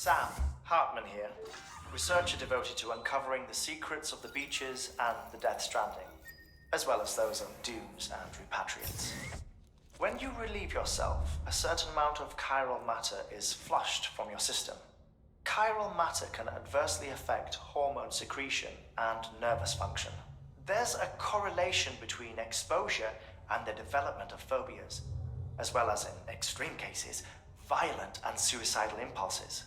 Sam, Hartman here, researcher devoted to uncovering the secrets of the beaches and the Death Stranding, as well as those of dooms and repatriates. When you relieve yourself, a certain amount of chiral matter is flushed from your system. Chiral matter can adversely affect hormone secretion and nervous function. There's a correlation between exposure and the development of phobias, as well as, in extreme cases, violent and suicidal impulses.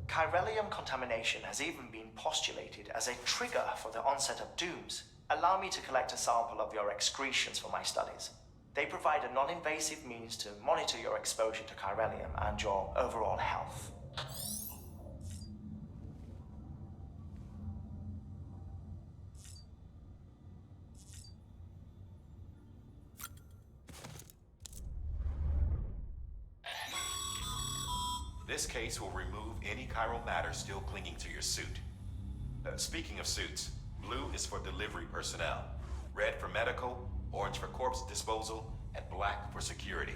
Chiralium contamination has even been postulated as a trigger for the onset of dooms. Allow me to collect a sample of your excretions for my studies. They provide a non-invasive means to monitor your exposure to chiralium and your overall health. This case will remove any chiral matter still clinging to your suit. Speaking of suits, blue is for delivery personnel, red for medical, orange for corpse disposal, and black for security.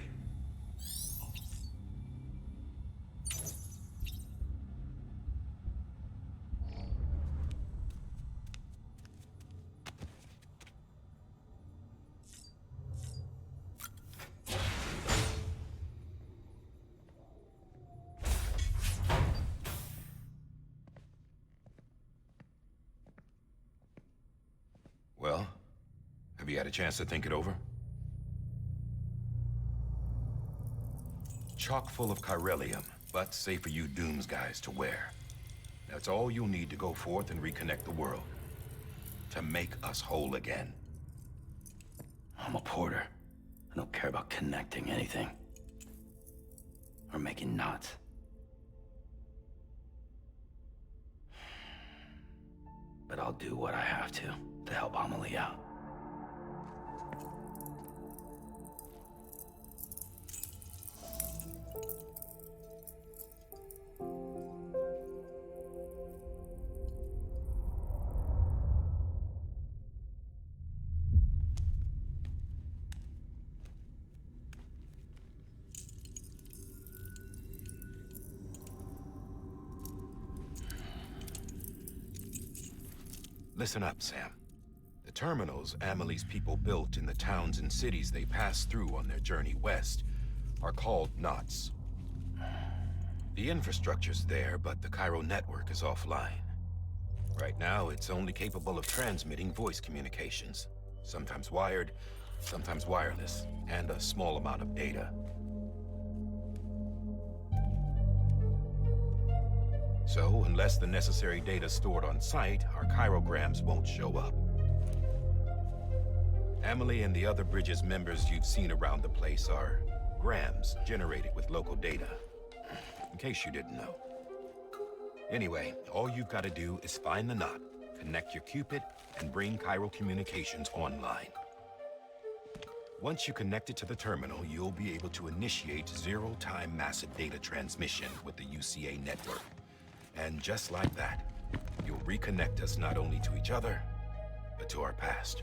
Well, have you had a chance to think it over? Chock full of chiralium, but safe for you Dooms guys to wear. That's all you'll need to go forth and reconnect the world. To make us whole again. I'm a porter. I don't care about connecting anything. Or making knots. But I'll do what I have to help Amelie out. Listen up, Sam. The terminals Amelie's people built in the towns and cities they passed through on their journey west are called knots. The infrastructure's there, but the chiral network is offline. Right now, it's only capable of transmitting voice communications. Sometimes wired, sometimes wireless, and a small amount of data. So, unless the necessary data stored on site, our chirograms won't show up. Amelie and the other Bridges members you've seen around the place are grams generated with local data. In case you didn't know. Anyway, all you've got to do is find the knot, connect your Cupid, and bring chiral communications online. Once you connect it to the terminal, you'll be able to initiate zero-time massive data transmission with the UCA network. And just like that, you'll reconnect us not only to each other, but to our past.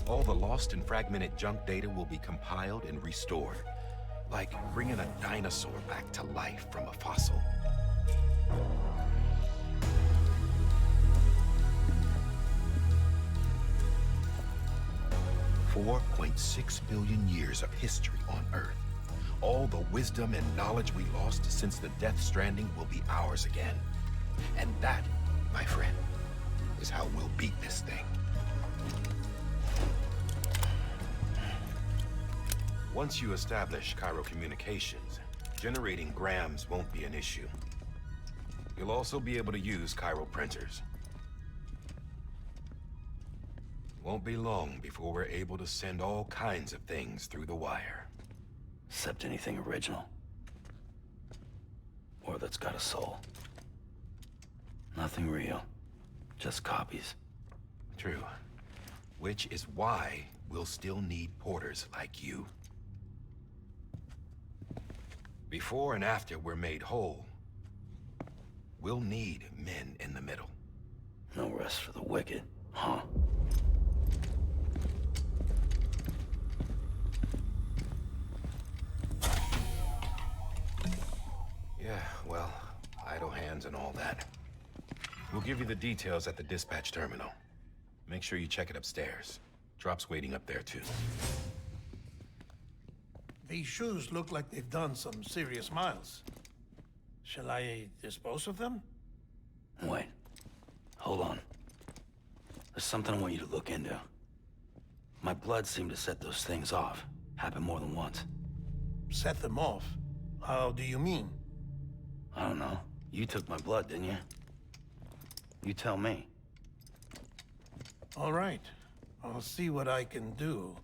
All the lost and fragmented junk data will be compiled and restored, like bringing a dinosaur back to life from a fossil. $4.6 billion years of history on Earth. All the wisdom and knowledge we lost since the Death Stranding will be ours again. And that, my friend, is how we'll beat this thing. Once you establish chiral communications, generating grams won't be an issue. You'll also be able to use chiral printers. Won't be long before we're able to send all kinds of things through the wire. Except anything original. Or that's got a soul. Nothing real. Just copies. True. Which is why we'll still need porters like you. Before and after we're made whole, we'll need men in the middle. No rest for the wicked, huh? plans and all that. We'll give you the details at the dispatch terminal. Make sure you check it upstairs. Drop's waiting up there, too. These shoes look like they've done some serious miles. Shall I dispose of them? Wait. Hold on. There's something I want you to look into. My blood seemed to set those things off. Happened more than once. Set them off? How do you mean? I don't know. You took my blood, didn't you? You tell me. All right. I'll see what I can do.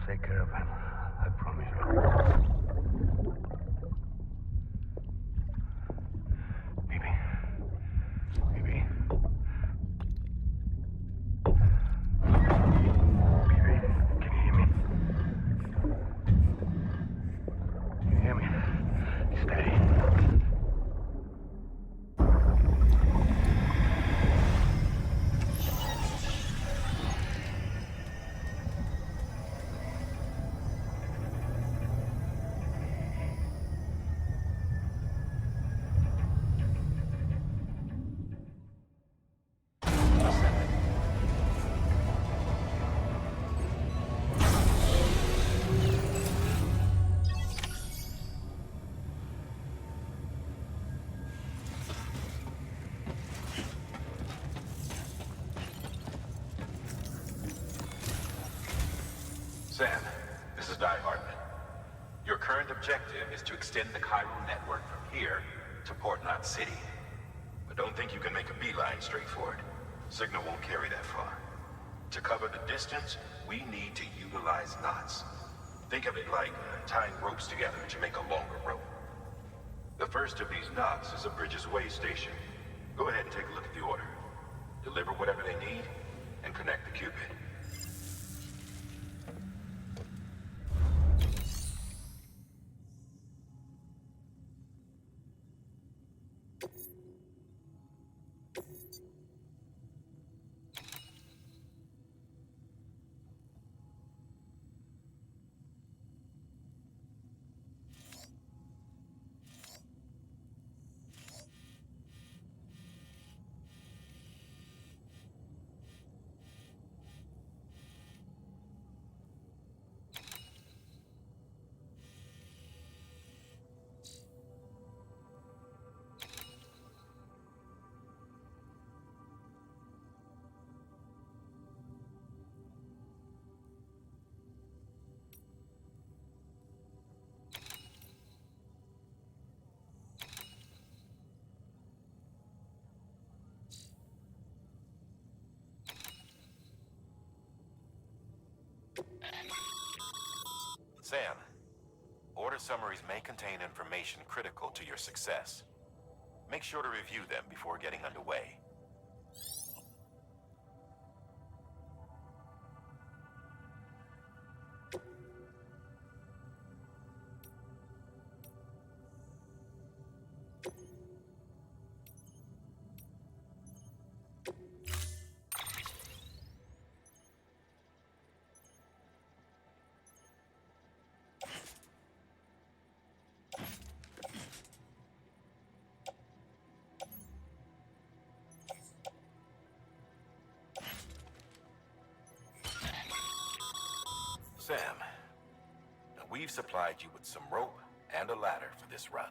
Take care of him. I promise you. Baby. Baby. Baby, can you hear me? Can you hear me? Steady. Sam, this is Di Hartman. Your current objective is to extend the Cairo network from here to Port Knot City. But don't think you can make a beeline straight for it. Signal won't carry that far. To cover the distance, we need to utilize knots. Think of it like tying ropes together to make a longer rope. The first of these knots is a Bridges Way station. Go ahead and take a look at the order. Deliver whatever they need, and connect the Cupid. Sam, order summaries may contain information critical to your success. Make sure to review them before getting underway. Sam, we've supplied you with some rope and a ladder for this run.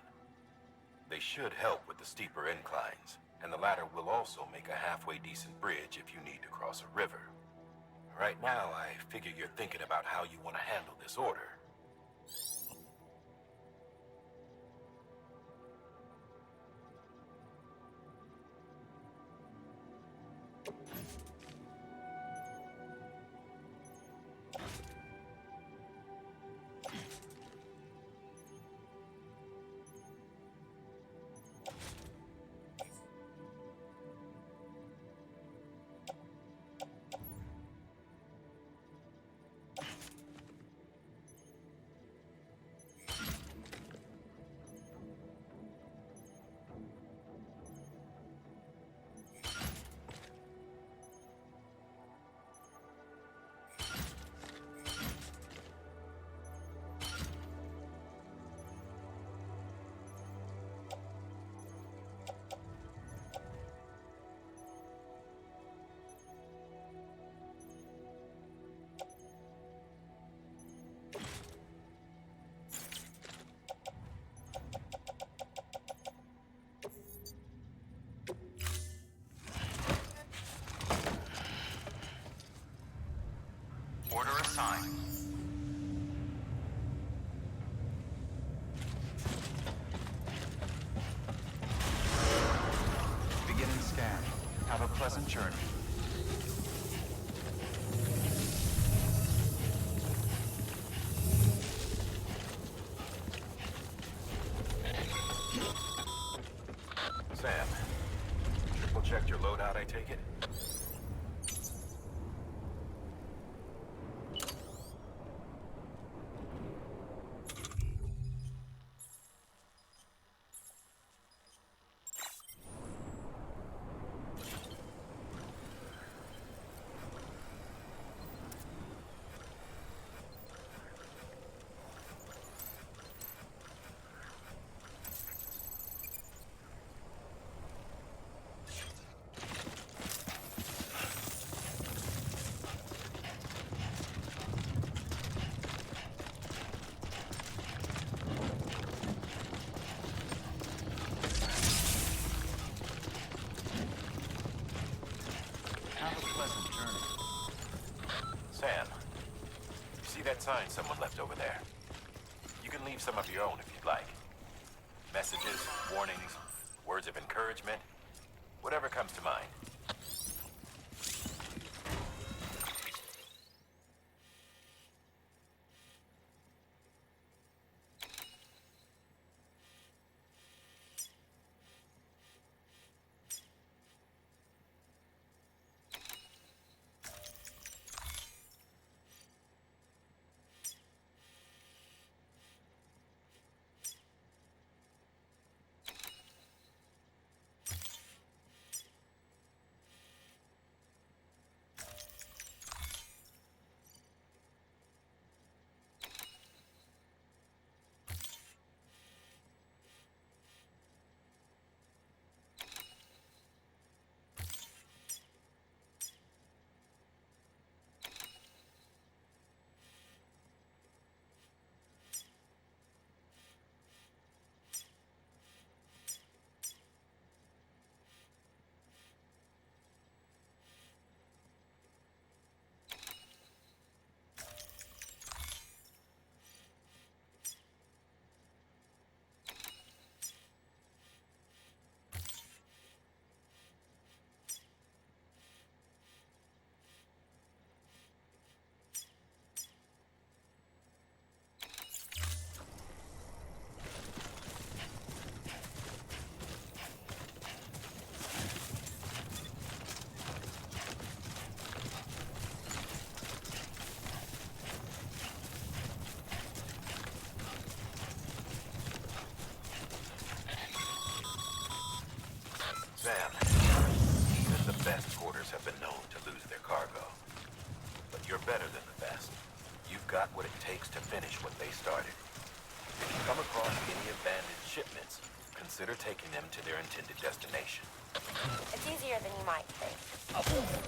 They should help with the steeper inclines, and the ladder will also make a halfway decent bridge if you need to cross a river. Right now, I figure you're thinking about how you want to handle this order. Order assigned. Beginning scan. Have a pleasant journey. Sam, triple checked your loadout, I take it? Have a pleasant journey. Sam, you see that sign someone left over there? You can leave some of your own if you'd like. Messages, warnings, words of encouragement, whatever comes to mind. Sam, even the best porters have been known to lose their cargo. But you're better than the best. You've got what it takes to finish what they started. If you come across any abandoned shipments, consider taking them to their intended destination. It's easier than you might think.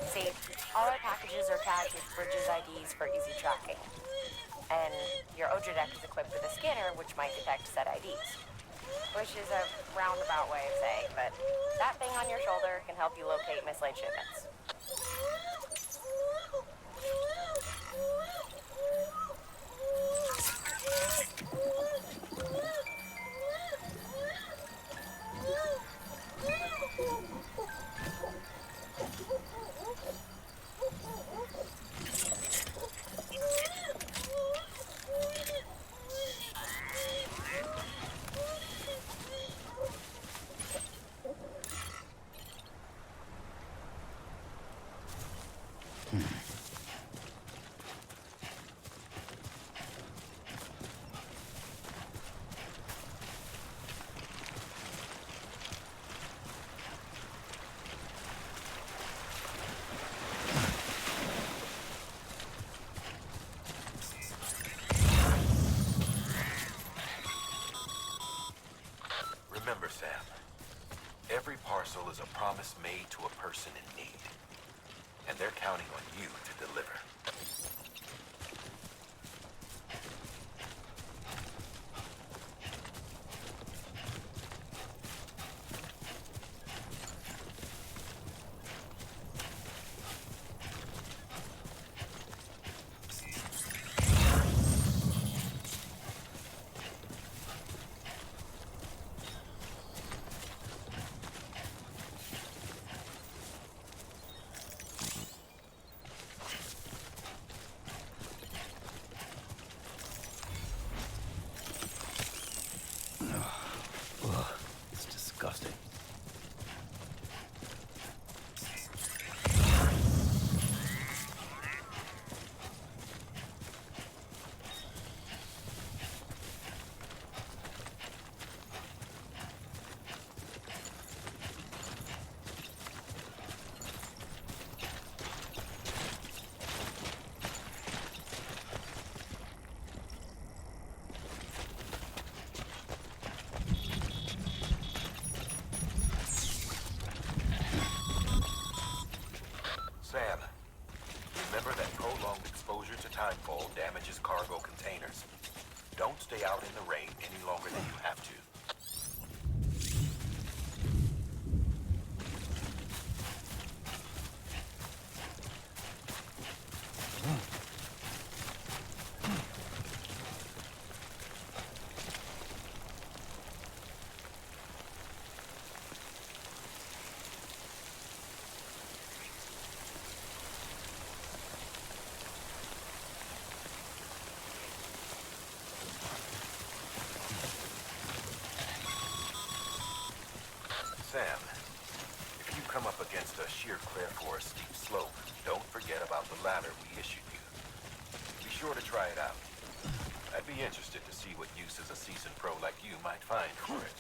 See, all our packages are tagged with Bridges IDs for easy tracking. And your Odra deck is equipped with a scanner which might detect said IDs. Which is a roundabout way of saying, but that thing on your shoulder can help you locate mislaid shipments. Remember, Sam, every parcel is a promise made to a person in need. And they're counting on you to deliver. timefall damages cargo containers. Don't stay out in the rain any longer than you have to. Sam, if you come up against a sheer cliff or a steep slope, don't forget about the ladder we issued you. Be sure to try it out. I'd be interested to see what uses a seasoned pro like you might find for it.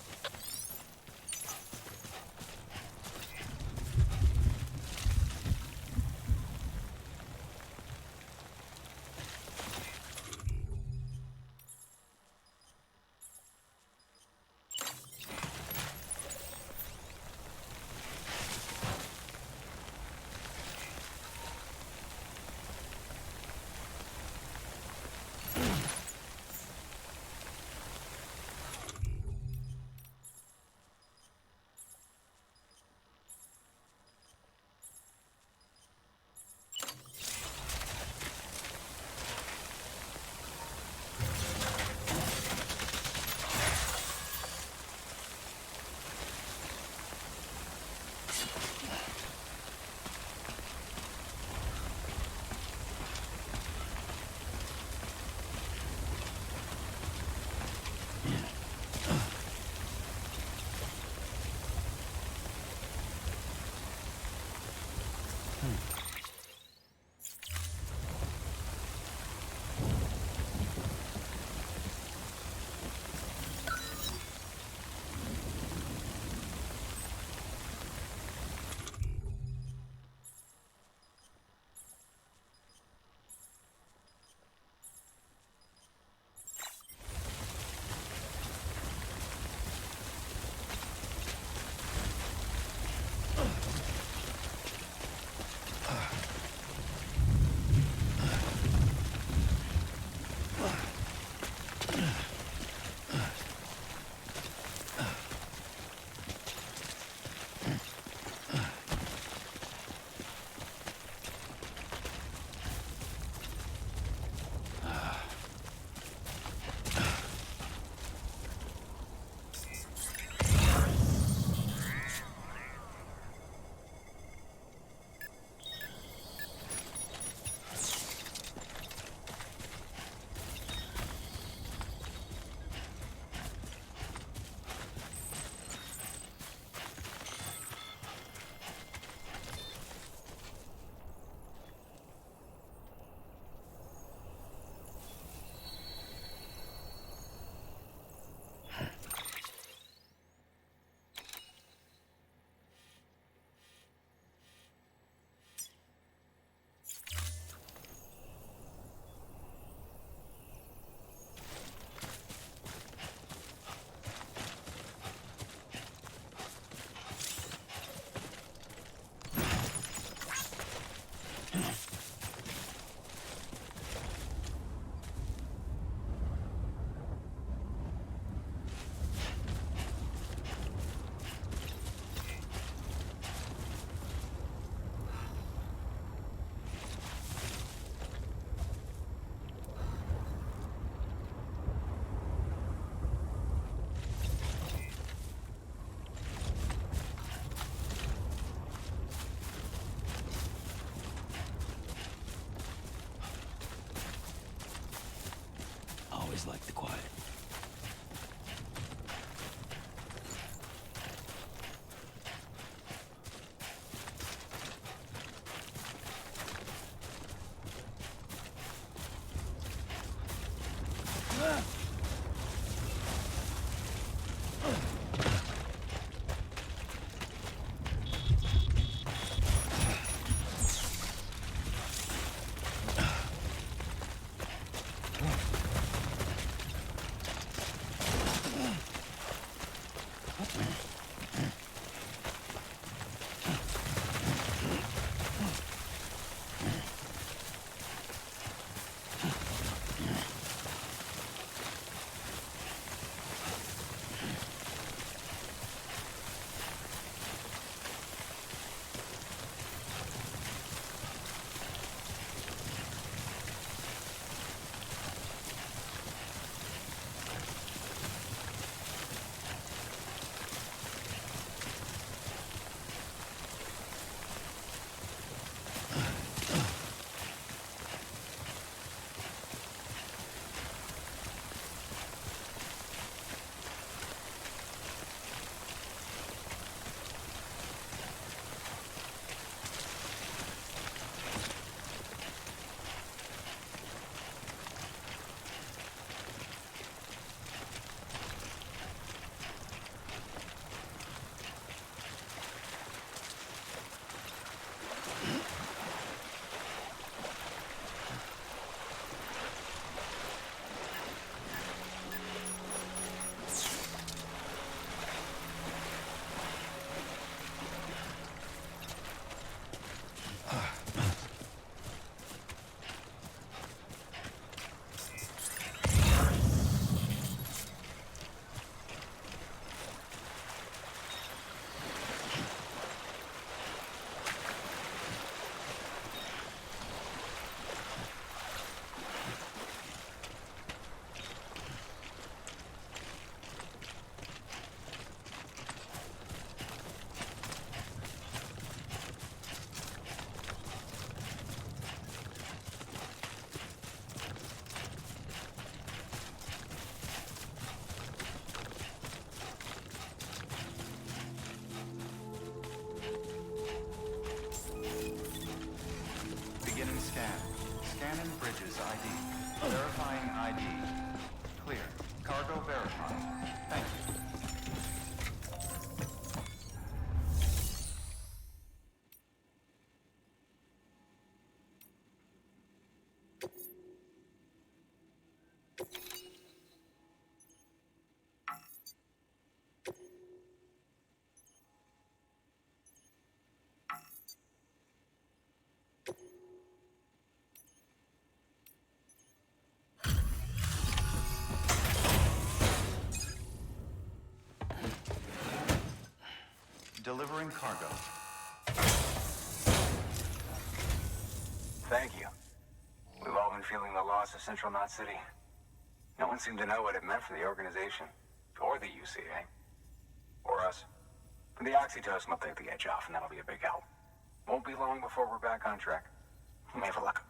Like the quiet. Delivering cargo. Thank you. We've all been feeling the loss of Central Knot City. No one seemed to know what it meant for the organization, or the UCA, or us. The oxytocin will take the edge off, and that'll be a big help. Won't be long before we're back on track. You may have a luck.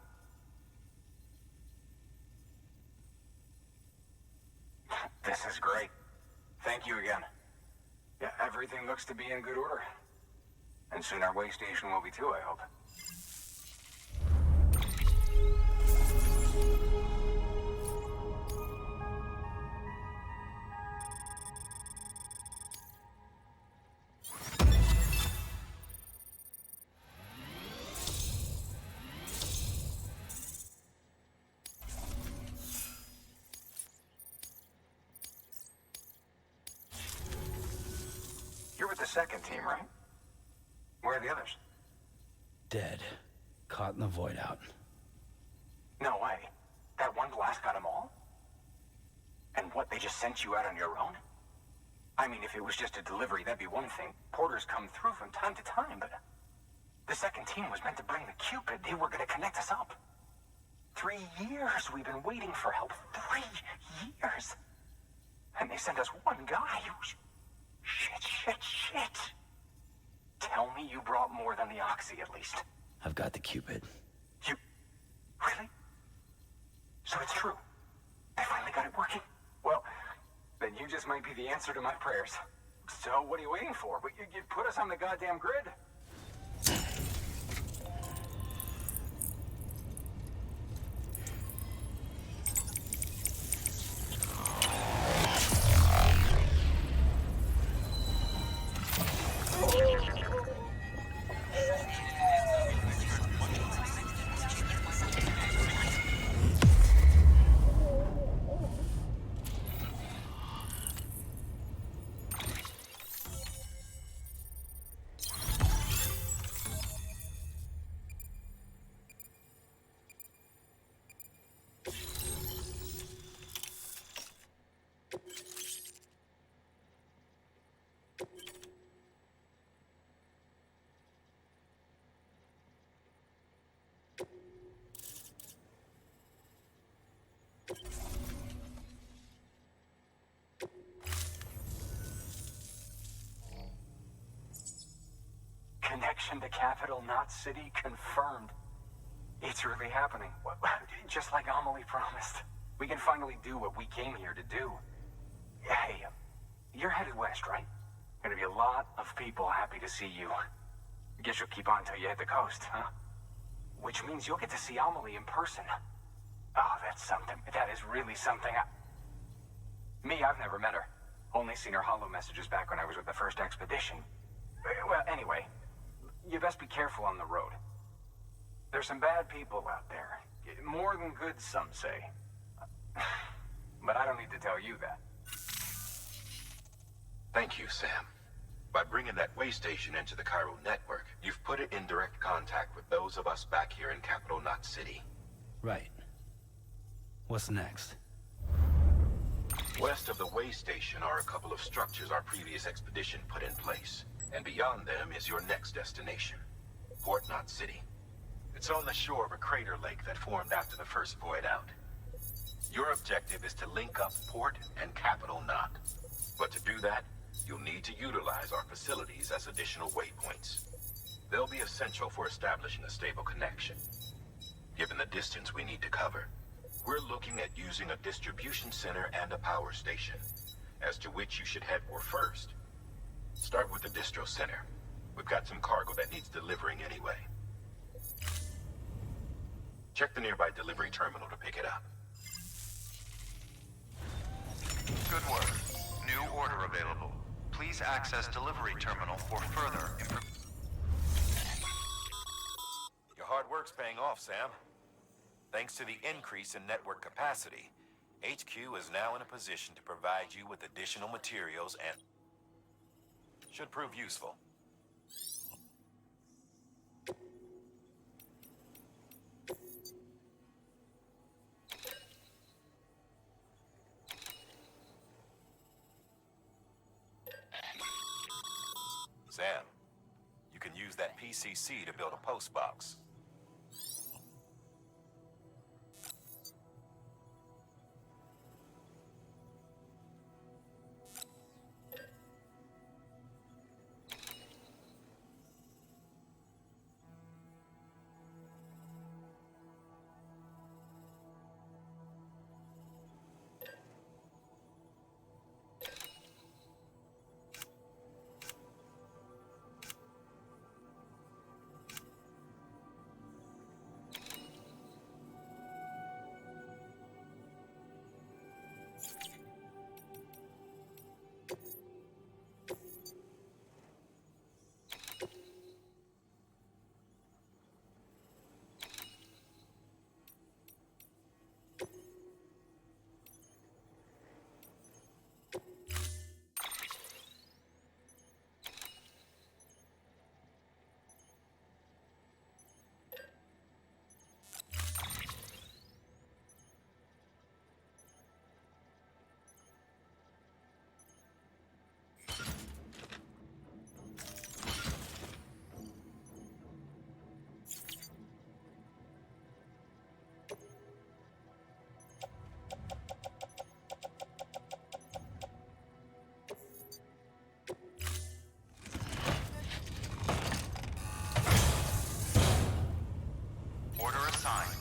This is great. Thank you again. Yeah, everything looks to be in good order. And soon our way station will be too, I hope. You're with the second team, right? Where are the others? Dead. Caught in the void out. No way. That one blast got them all? And what, they just sent you out on your own? I mean, if it was just a delivery, that'd be one thing. Porters come through from time to time, but... The second team was meant to bring the Cupid. They were gonna connect us up. 3 years we've been waiting for help. 3 years! And they sent us one guy. Shit. Tell me you brought more than the Oxy, at least. I've got the Cupid. You... Really? So it's true. They finally got it working. Well, then you just might be the answer to my prayers. So what are you waiting for? You put us on the goddamn grid. Connection to Capital Knot City confirmed. It's really happening. Just like Amelie promised. We can finally do what we came here to do. Hey, you're headed west, right? Gonna be a lot of people happy to see you. Guess you'll keep on till you hit the coast, huh? Which means you'll get to see Amelie in person. Oh, that's something. That is really something. Me, I've never met her. Only seen her holo messages back when I was with the first expedition. Well, anyway, you best be careful on the road. There's some bad people out there. More than good, some say. But I don't need to tell you that. Thank you, Sam. By bringing that way station into the Cairo network, you've put it in direct contact with those of us back here in Capital Knot City. Right. What's next? West of the way station are a couple of structures our previous expedition put in place. And beyond them is your next destination, Port Knot City. It's on the shore of a crater lake that formed after the first void out. Your objective is to link up Port and Capital Knot. But to do that, you'll need to utilize our facilities as additional waypoints. They'll be essential for establishing a stable connection. Given the distance we need to cover, we're looking at using a distribution center and a power station, as to which you should head for first. Start with the distro center. We've got some cargo that needs delivering anyway. Check the nearby delivery terminal to pick it up. Good work. New order available. Please access delivery terminal for further information. Your hard work's paying off, Sam. Thanks to the increase in network capacity, HQ is now in a position to provide you with additional materials and should prove useful. Sam. PCC to build a post box. Order assigned.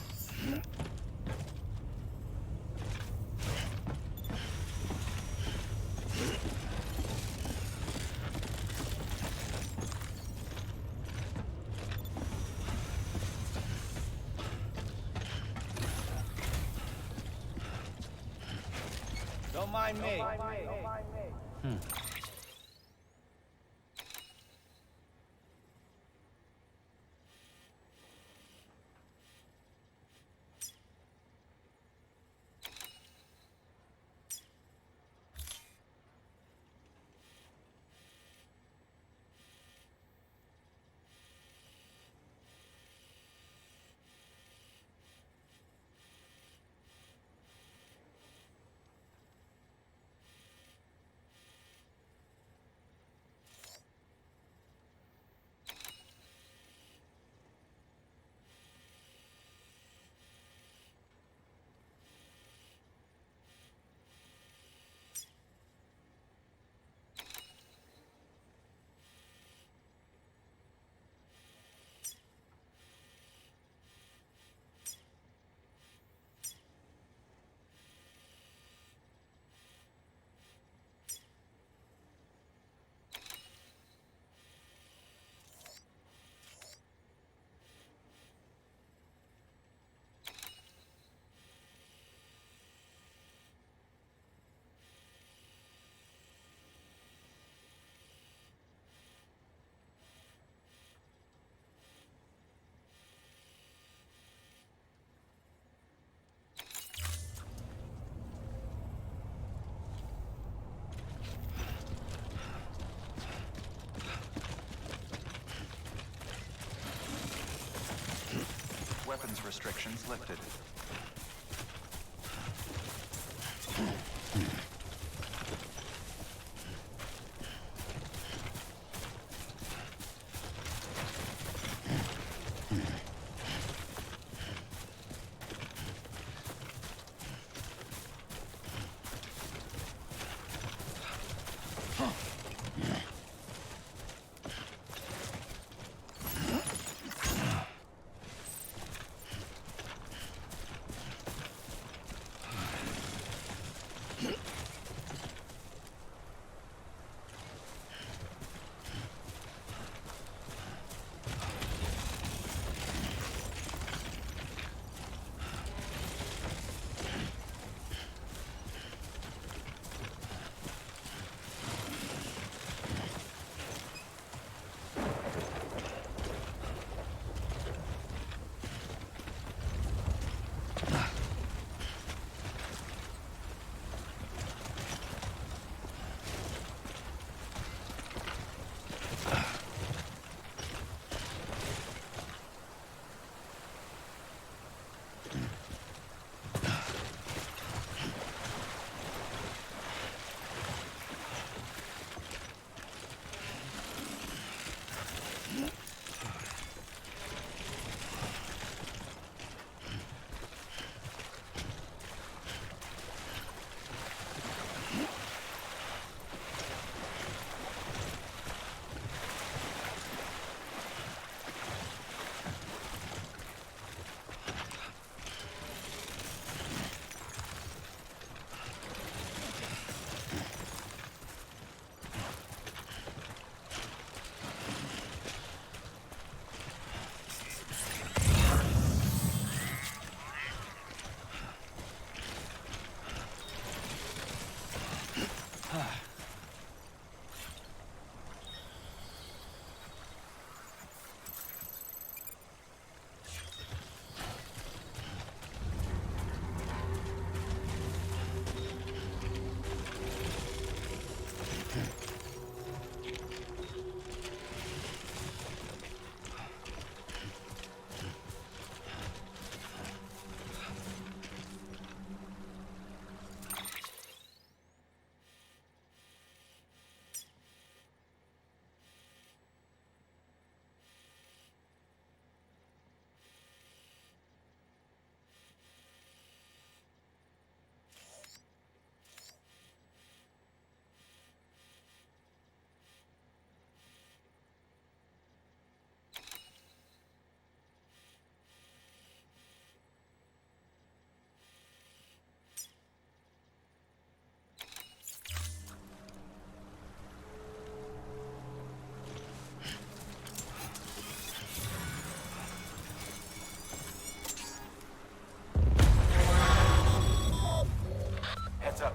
Don't mind me. Weapons restrictions lifted.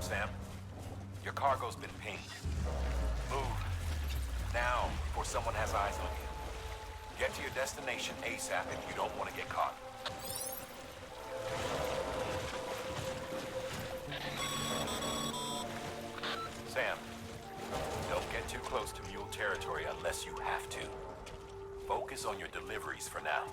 up, Sam? Your cargo's been pinged. Move. Now, before someone has eyes on you. Get to your destination ASAP if you don't want to get caught. Sam, don't get too close to Mule territory unless you have to. Focus on your deliveries for now.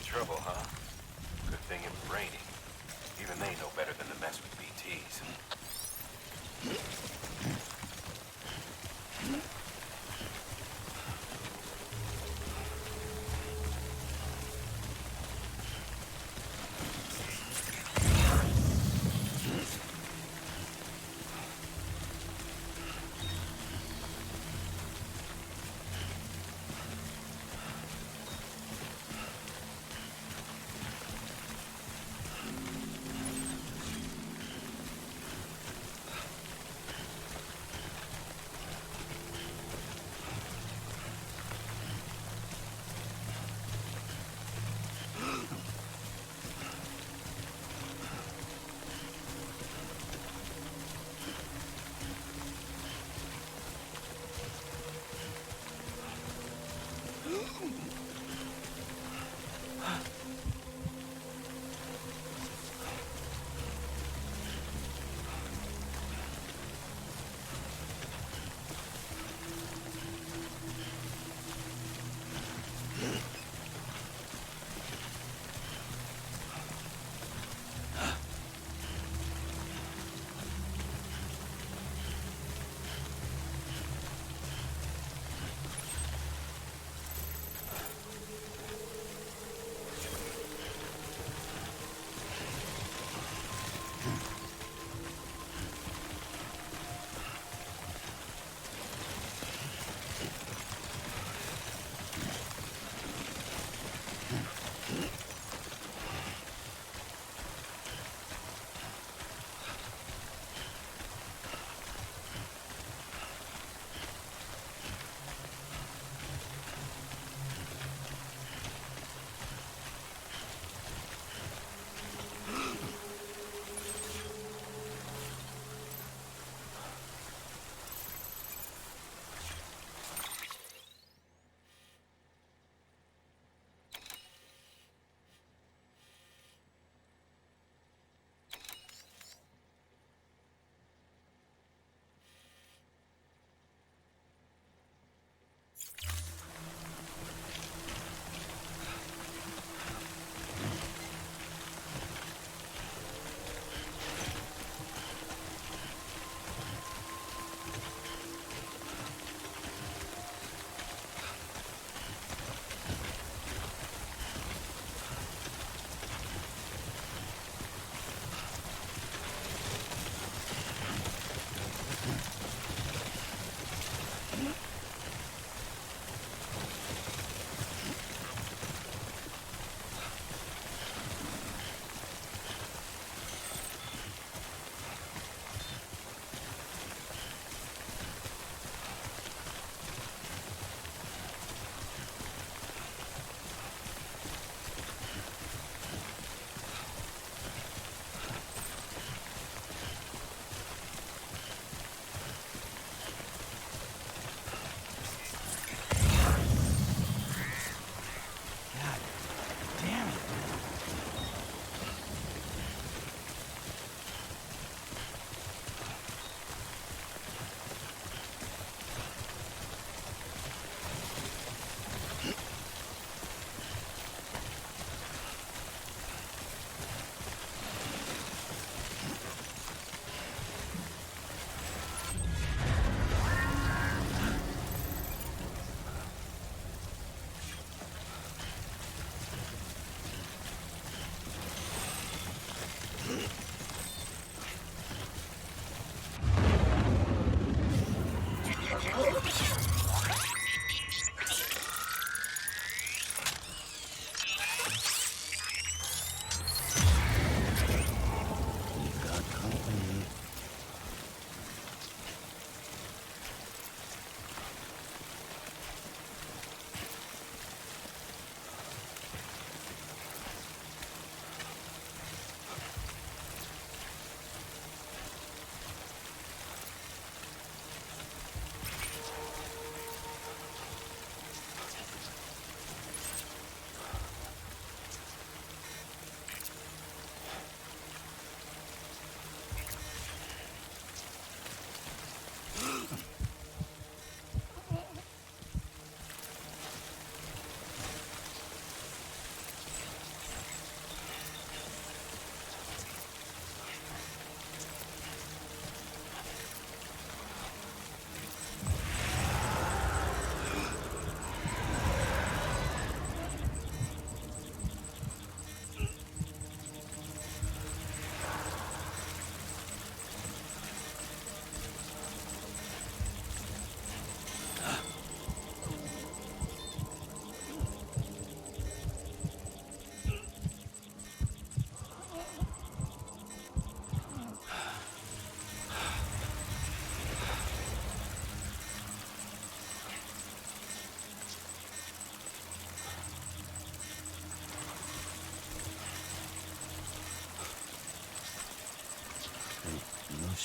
Trouble, huh? Good thing it was raining. Even they know better than to mess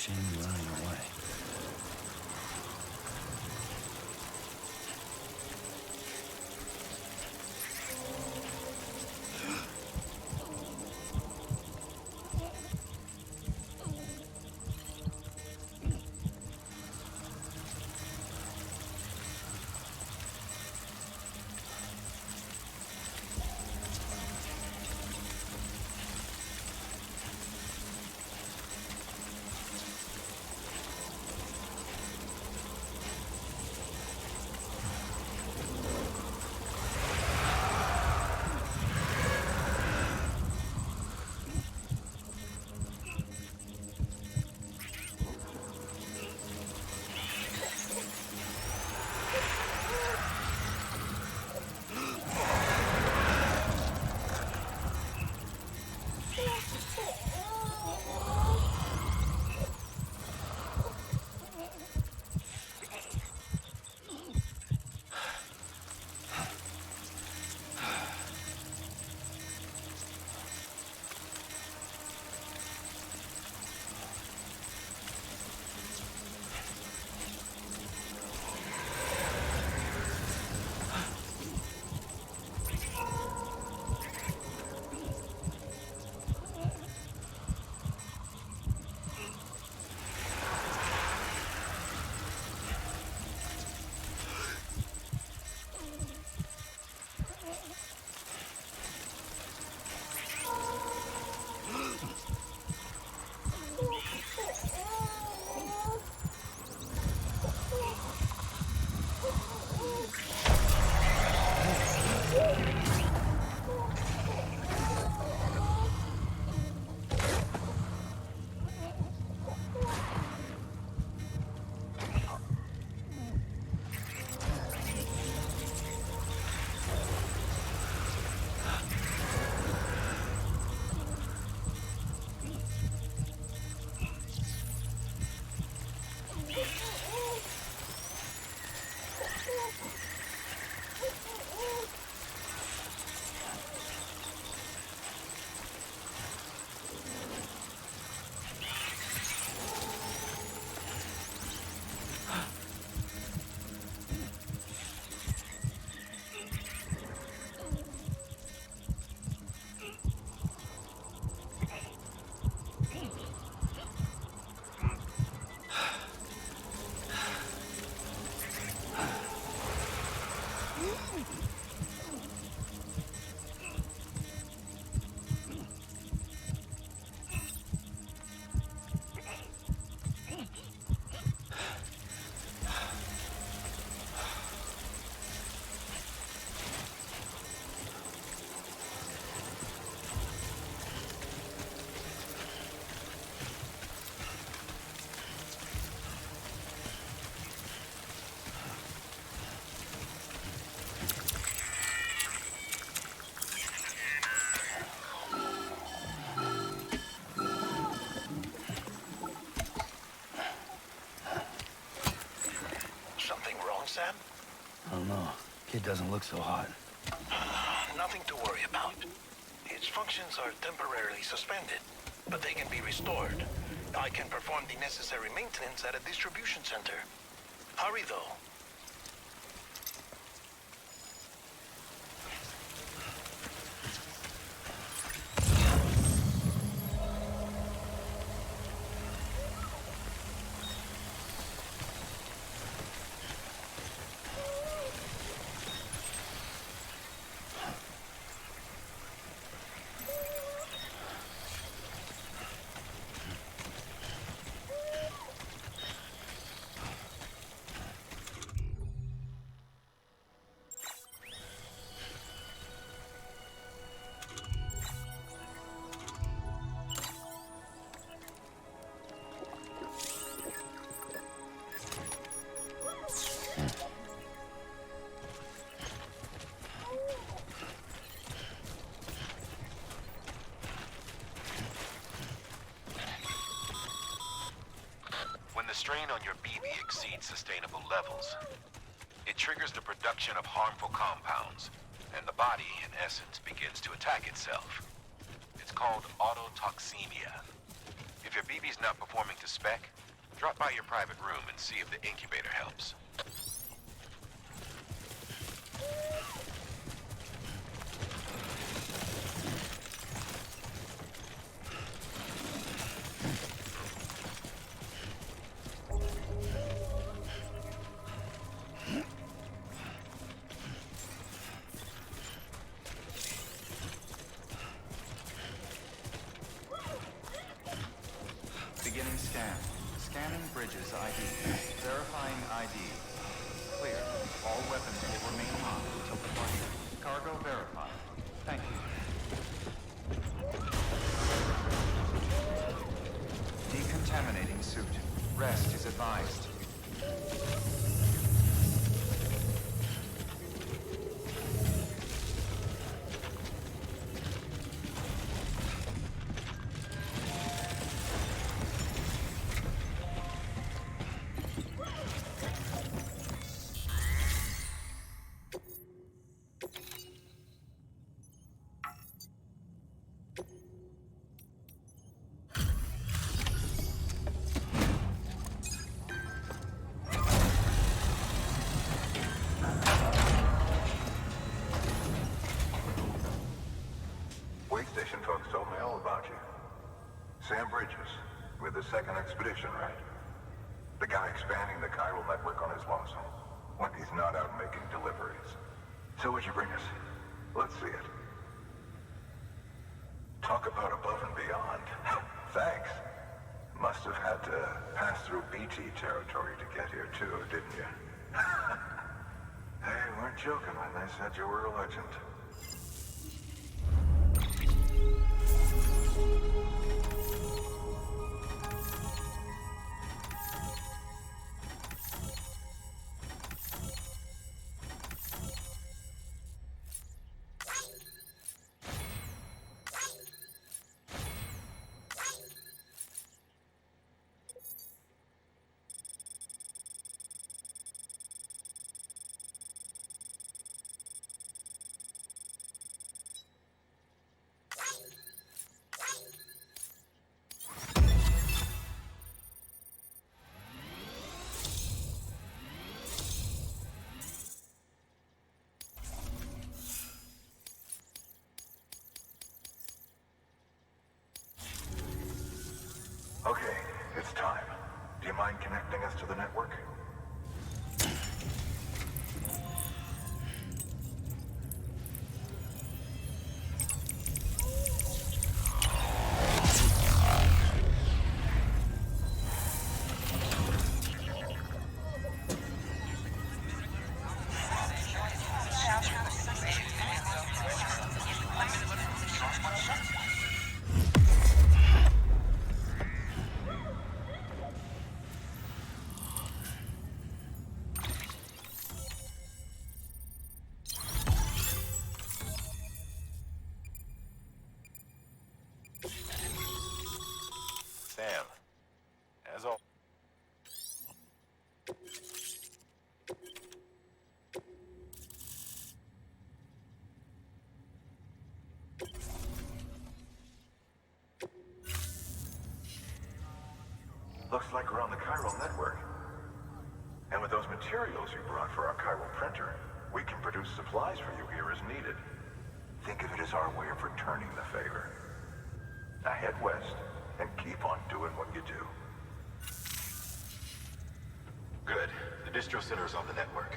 machine running away. Sam? I don't know. Kid doesn't look so hot. Nothing to worry about. Its functions are temporarily suspended, but they can be restored. I can perform the necessary maintenance at a distribution center. Hurry, though. When the strain on your BB exceeds sustainable levels, it triggers the production of harmful compounds, and the body, in essence, begins to attack itself. It's called autotoxemia. If your BB's not performing to spec, drop by your private room and see if the incubator helps. Beginning scan. Scanning bridges ID. Verifying ID. Clear. All weapons will remain on until departure. Cargo verified. Thank you. Decontaminating suit. Rest is advised. Station folks told me all about you. Sam Bridges, with the second expedition, right? The guy expanding the chiral network on his lonesome, when he's not out making deliveries. So what'd you bring us? Let's see it. Talk about above and beyond. Thanks. Must have had to pass through BT territory to get here too, didn't you? They weren't joking when they said you were a legend. Okay, it's time. Do you mind connecting us to the network? Sam, as all. Looks like we're on the chiral network. And with those materials you brought for our chiral printer, we can produce supplies for you here as needed. Think of it as our way of returning the favor. Now head west and keep on doing what you do. Good. The distro center is on the network.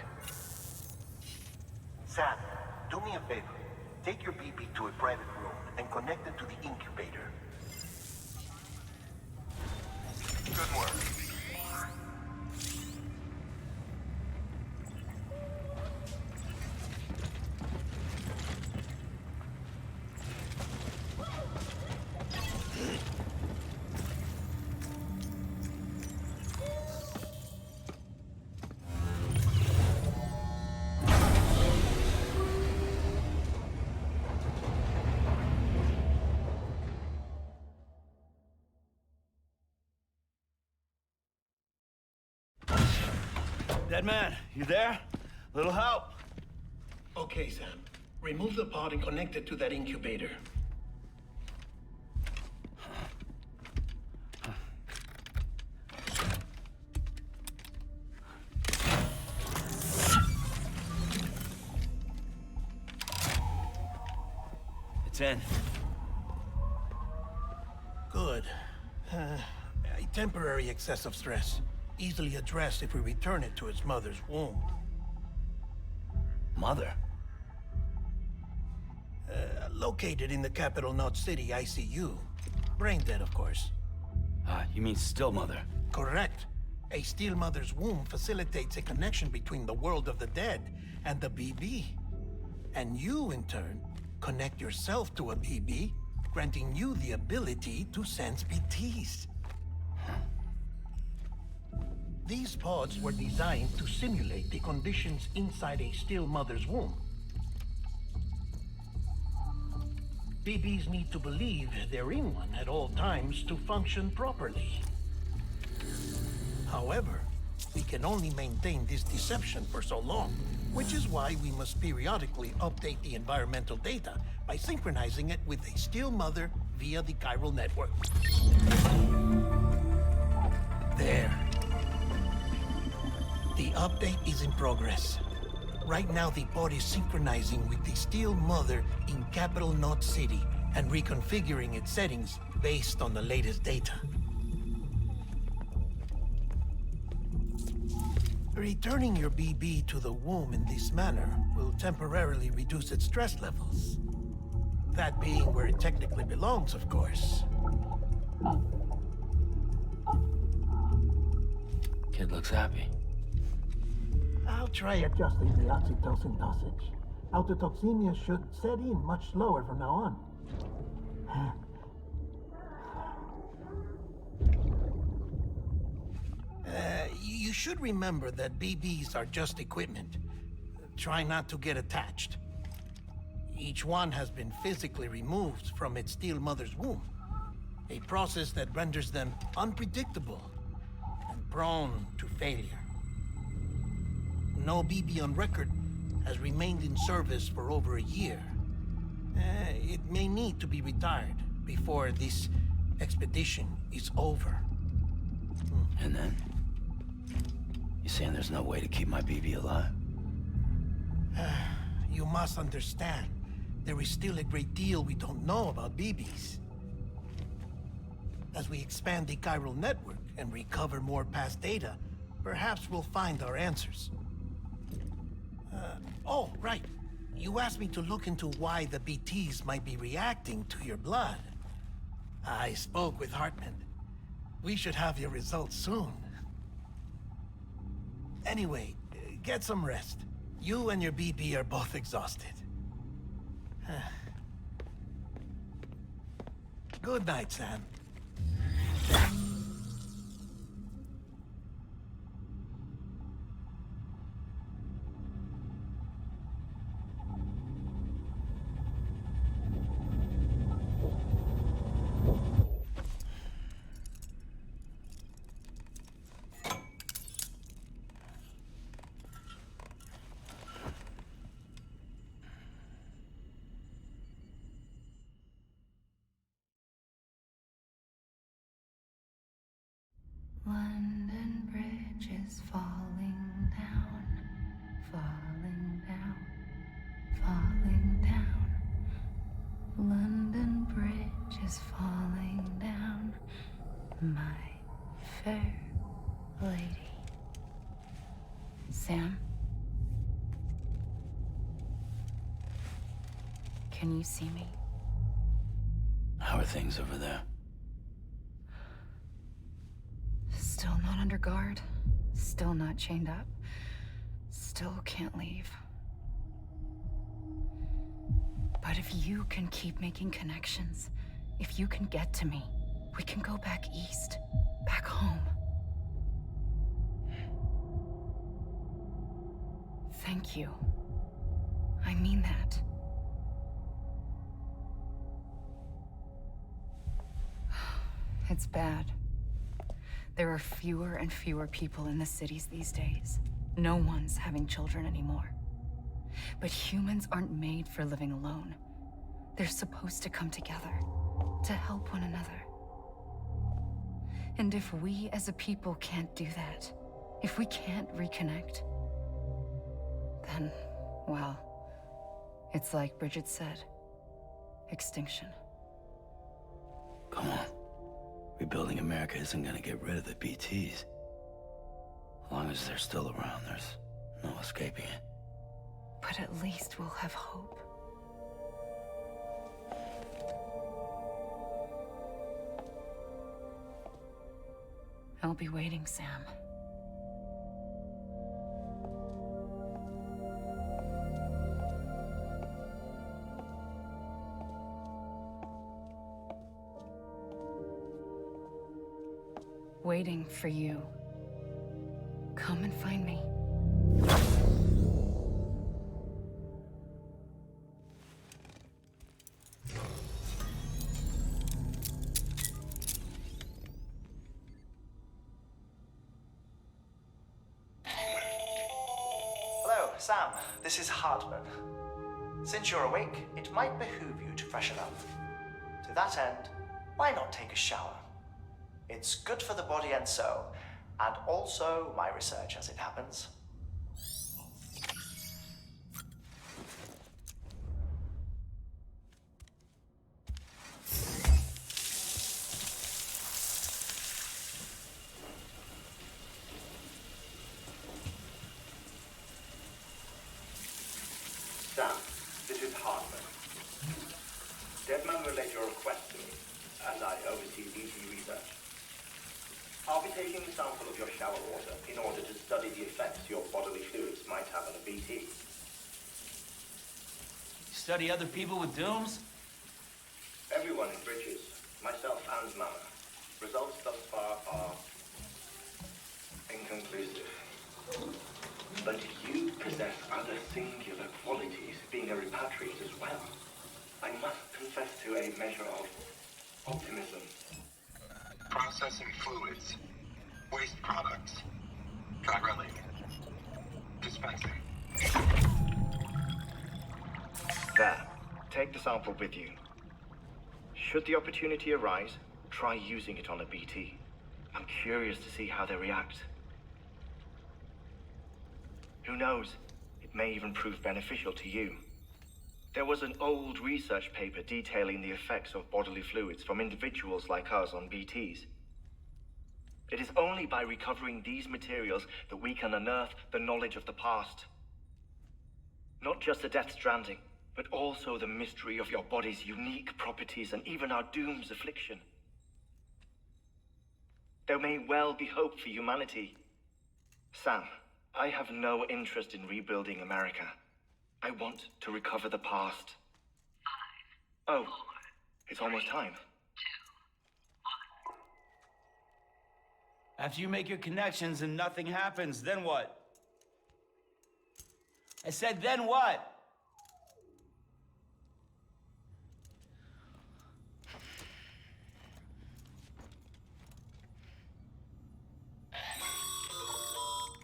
Sam, do me a favor. Take your BB to a private room and connect it to the incubator. Good work. Dead man, you there? Little help? Okay, Sam. Remove the pod and connect it to that incubator. 10. Good. A temporary excess of stress. Easily addressed if we return it to its mother's womb. Mother? Located in the capital Knot City ICU. Brain dead, of course. You mean still mother? Correct. A still mother's womb facilitates a connection between the world of the dead and the BB. And you, in turn, connect yourself to a BB, granting you the ability to sense BTs. These pods were designed to simulate the conditions inside a still mother's womb. BBs need to believe they're in one at all times to function properly. However, we can only maintain this deception for so long, which is why we must periodically update the environmental data by synchronizing it with a still mother via the chiral network. There. The update is in progress. Right now, the pod is synchronizing with the still mother in capital Knot City and reconfiguring its settings based on the latest data. Returning your BB to the womb in this manner will temporarily reduce its stress levels. That being where it technically belongs, of course. Kid looks happy. I'll try adjusting the oxytocin dosage. Autotoxemia should set in much slower from now on. You should remember that BBs are just equipment. Try not to get attached. Each one has been physically removed from its still mother's womb. A process that renders them unpredictable and prone to failure. No BB on record has remained in service for over a year. It may need to be retired before this expedition is over. And then? You saying there's no way to keep my BB alive? You must understand, there is still a great deal we don't know about BBs. As we expand the chiral network and recover more past data, perhaps we'll find our answers. Oh, right. You asked me to look into why the BTs might be reacting to your blood. I spoke with Hartman. We should have your results soon. Anyway, get some rest. You and your BB are both exhausted. Good night, Sam. London Bridge is falling down, falling down, falling down. London Bridge is falling down, my fair lady. Sam? Can you see me? How are things over there? Still not under guard, still not chained up, still can't leave. But if you can keep making connections, if you can get to me, we can go back east, back home. Thank you. I mean that. It's bad. There are fewer and fewer people in the cities these days. No one's having children anymore. But humans aren't made for living alone. They're supposed to come together, to help one another. And if we as a people can't do that, if we can't reconnect, then, well, it's like Bridget said. extinction. Come on. Rebuilding America isn't gonna get rid of the BTs. As long as they're still around, there's no escaping it. But at least we'll have hope. I'll be waiting, Sam. Waiting for you. Come and find me. Hello, Sam. This is Hardman. Since you're awake, it might behoove you to freshen up. To that end, why not take a shower? It's good for the body and soul, and also my research as it happens. Sam, this is Hardman. Deadman relayed your request to me, as I oversee BT research. I'll be taking a sample of your shower water in order to study the effects your bodily fluids might have on a BT. Study other people with dooms? Everyone in Bridges, myself and Mama. Results thus far are inconclusive. But you possess other singular qualities, being a repatriate as well. I must confess to a measure of optimism. Processing fluids. Waste products. Drilling. Dispensing. There. Take the sample with you. Should the opportunity arise, try using it on a BT. I'm curious to see how they react. Who knows? It may even prove beneficial to you. There was an old research paper detailing the effects of bodily fluids from individuals like us on BTs. It is only by recovering these materials that we can unearth the knowledge of the past. Not just the Death Stranding, but also the mystery of your body's unique properties and even our doom's affliction. There may well be hope for humanity. Sam, I have no interest in rebuilding America. I want to recover the past. 5, oh, 4, it's almost time. 2, 1. After you make your connections and nothing happens, then what? I said, then what?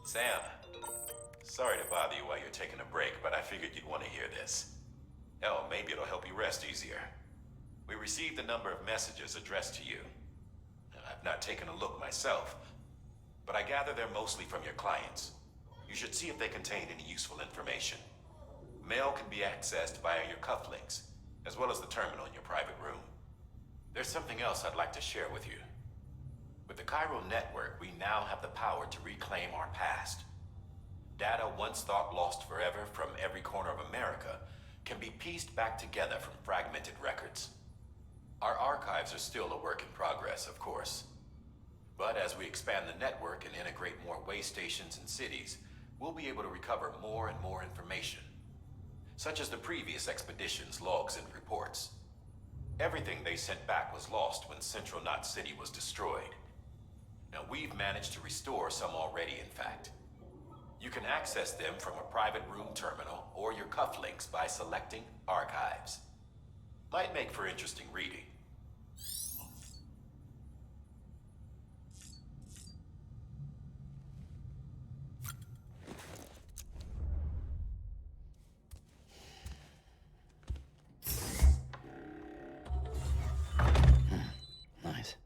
Sam, sorry to bother you while you're taking a break, but I figured you'd want to hear this. Hell, maybe it'll help you rest easier. We received a number of messages addressed to you. I've not taken a look myself, but I gather they're mostly from your clients. You should see if they contain any useful information. Mail can be accessed via your cufflinks, as well as the terminal in your private room. There's something else I'd like to share with you. With the Cairo network, we now have the power to reclaim our past. Data once thought lost forever from every corner of America can be pieced back together from fragmented records. Our archives are still a work in progress, of course. But as we expand the network and integrate more way stations and cities, we'll be able to recover more and more information, such as the previous expedition's logs and reports. Everything they sent back was lost when Central Knot City was destroyed. Now, we've managed to restore some already, in fact. You can access them from a private room terminal or your cufflinks by selecting Archives. Might make for interesting reading. Nice.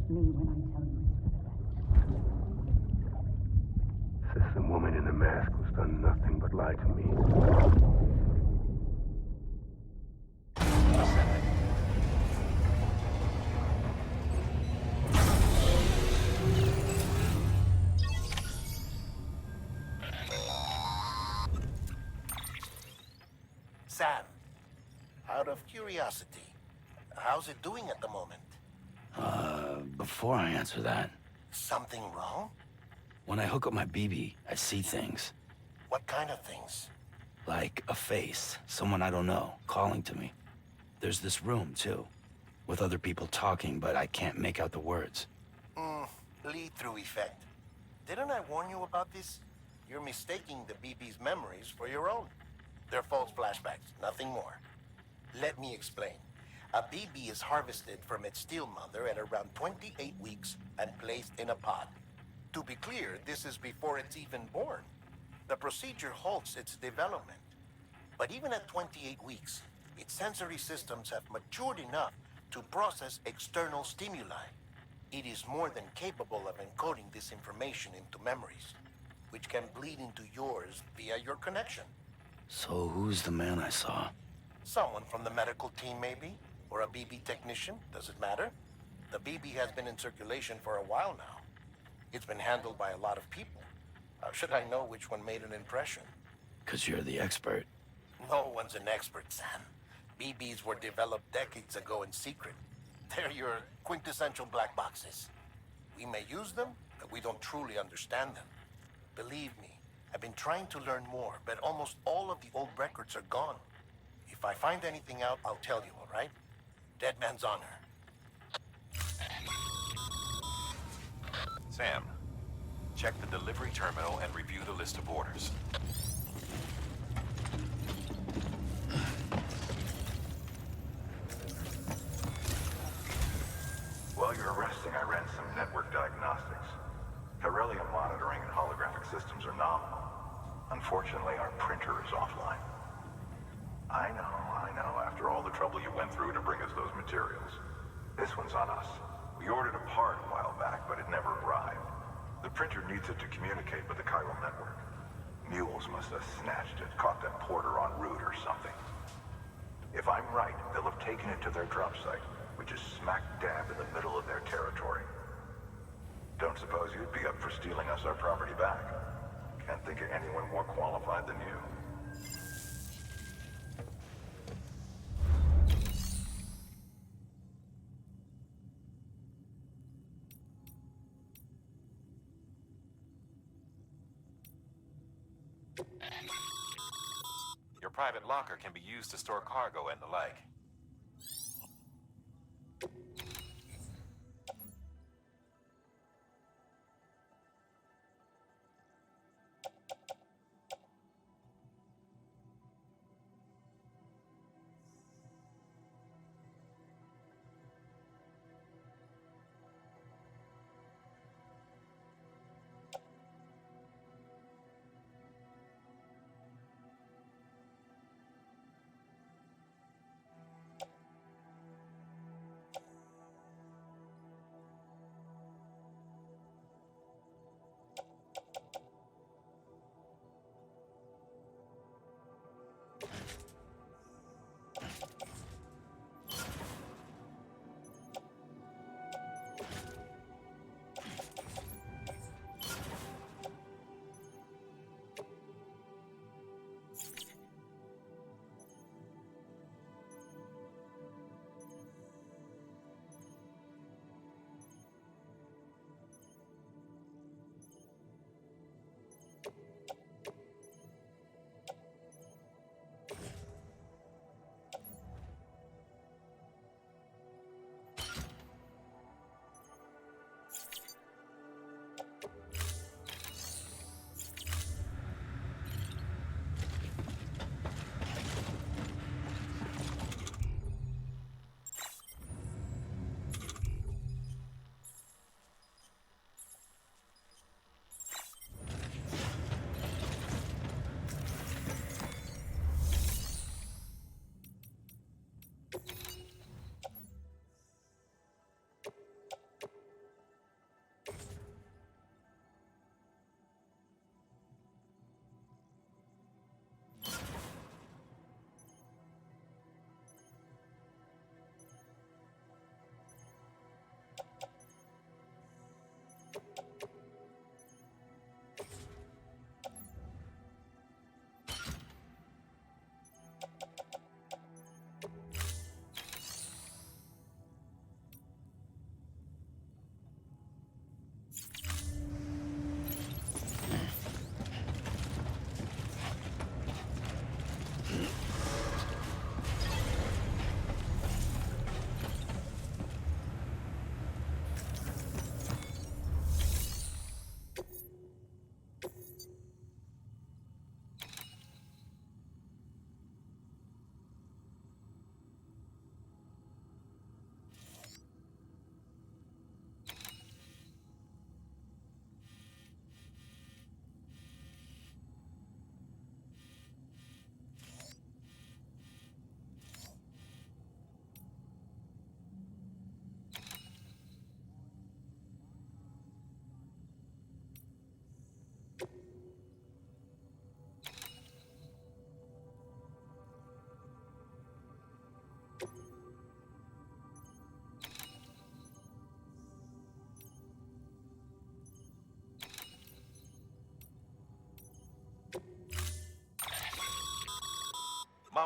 Trust me when I tell you it's for the best. Says the woman in the mask who's done nothing but lie to me. Sam, out of curiosity, how's it doing at the moment? Before I answer that, Something wrong? when I hook up my BB, I see things. What kind of things? Like a face, someone I don't know, calling to me. There's this room, too, with other people talking, but I can't make out the words. Lead-through effect. Didn't I warn you about this? You're mistaking the BB's memories for your own. They're false flashbacks, nothing more. Let me explain. A BB is harvested from its steel mother at around 28 weeks and placed in a pod. To be clear, this is before it's even born. The procedure halts its development. But even at 28 weeks, its sensory systems have matured enough to process external stimuli. It is more than capable of encoding this information into memories, which can bleed into yours via your connection. So who's the man I saw? Someone from the medical team, maybe? Or a BB technician? Does it matter? The BB has been in circulation for a while now. It's been handled by a lot of people. How should I know which one made an impression? 'Cause you're the expert. No one's an expert, Sam. BBs were developed decades ago in secret. They're your quintessential black boxes. We may use them, but we don't truly understand them. Believe me, I've been trying to learn more, but almost all of the old records are gone. If I find anything out, I'll tell you, all right? Dead man's honor. Sam, check the delivery terminal and review the list of orders. While you're resting, I ran some network diagnostics. Beryllium monitoring and holographic systems are nominal. Unfortunately, our printer is offline. I know. After all the trouble you went through to bring us those materials. This one's on us. We ordered a part a while back, but it never arrived. The printer needs it to communicate with the chiral network. Mules must have snatched it, caught that porter en route or something. If I'm right, they'll have taken it to their drop site, which is smack dab in the middle of their territory. Don't suppose you'd be up for stealing us our property back? Can't think of anyone more qualified than you. Your private locker can be used to store cargo and the like.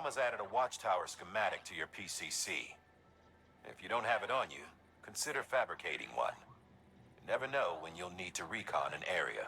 Osama's added a watchtower schematic to your PCC. If you don't have it on you, consider fabricating one. You never know when you'll need to recon an area.